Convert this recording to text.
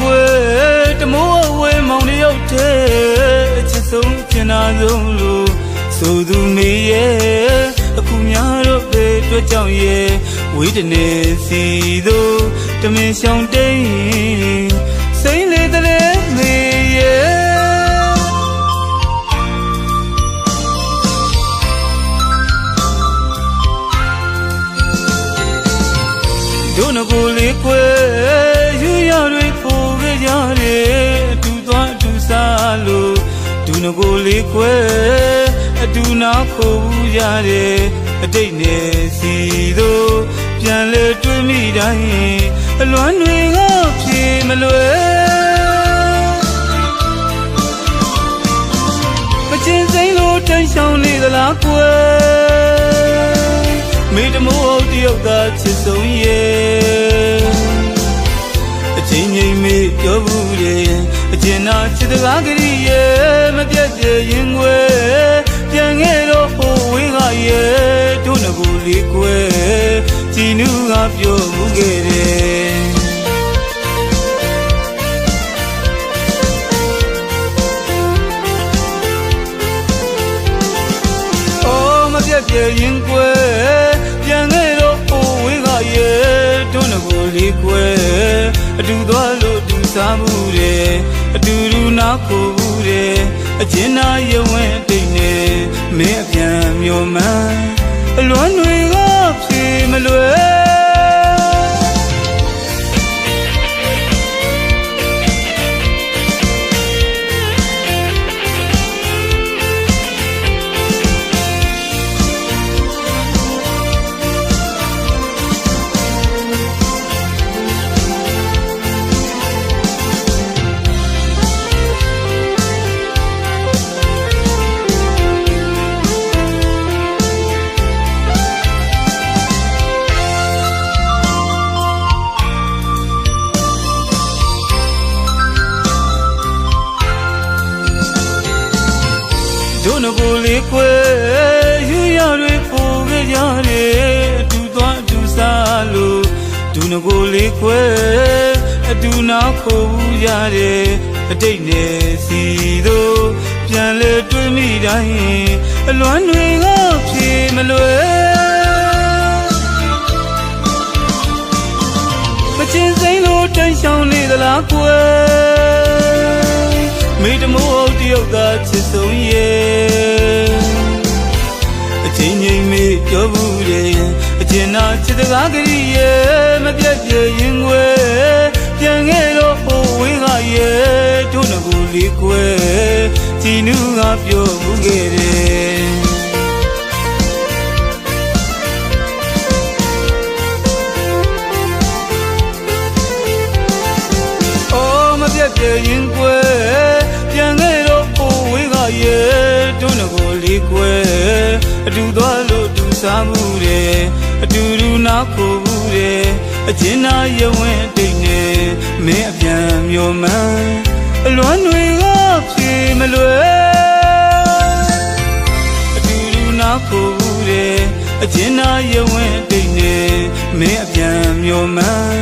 quê tầm mô quê mong đi ốc thế chỉ sống trên nào giống lu sầu du mi ye cùng nhau đó về cho cháu ye quý tình nè xì đô tầm mình xong đây xây lên ta lên mi ye đôi nó cô lê quê yu ya đôi phố về nhà để tu toan tu sa lu đôi nó cô lê quê tu na khô ya để đây nè xì đôပြန်လေတွေ့မိတိုင်းအလွမ်းတွေကဖြေမလွယ်မချင်စိမ့်လို့တန်းရှောင်းနေသလားကွယ်မိတမိုးတယောက်သာချစ်ဆုံးရဲ့အချင်းချင်းမေးပြောဘူးတယ်အကျဉ်းနာချစ်တကားကလေးရဲ့မပြတ်ပြရင်ွယ်ပြန်ခဲ့တော့ဟိုဝေးကရဲ့တို့ငကိုလေးကွယ်ကြည်နူးကပြောမှုခဲ့တယ်အော်မပြတ်ပြရင်ကွယ်ပြန်ခဲ့တော့ဟိုဝေးကရဲ့တို့ငကိုလေးကွယ်အတူသွားလို့တူစားမှုတယ်အတူတူနာခိုဘူးတယ်အချင်းနာရဝဲတိတ်နေမင်းအပြန်မျိုးမှန်အလွမ်းတွေကဖြေမလွယ်တို့ငကိုလေးကွယ်ယူရတွေပို့ခဲ့ကြတယ်အတူသွားအတူစားလို့တို့ငကိုလေးကွယ်အတူနာခိုဘူးရတယ်အတိတ်နဲ့စီတို့ပြန်လေတွေ့မိတိုင်းအလွမ်းတွေကဖြေမလွယ်မချင်စိမ့်လို့တန်းရှောင်းနေသလားကွယ်မိတမိုးတယောက်သာချစ်ဆုံးရဲ့အချင်းချင်းမေးပြောဘူးတယ်အကျဉ်းနာချစ်တကားကလေးရဲ့မပြတ်ပြရင်ွယ်ပြန်ခဲ့တော့ဟိုဝေးကရဲ့တို့ငကိုလေးကွယ်ကြည်နူးကပြောမှုခဲ့တယ်အော်မပြတ်ပြရင်ကွယ်ပြန်ခဲ့တော့ဟိုဝေးကရဲ့တို့ငကိုလေးကွယ်အတူသွားလို့တူစားမှုတယ်အတူတူနာခိုဘူးတယ်အချင်းနာရဝဲတိတ်နေမင်းအပြန်မျိုးမှန်အလွမ်းတွေကဖြေမလွယ်အတူတူနာခိုဘူးတယ်အချင်းနာရဝဲတိတ်နေမင်းအပြန်မျိုးမှန်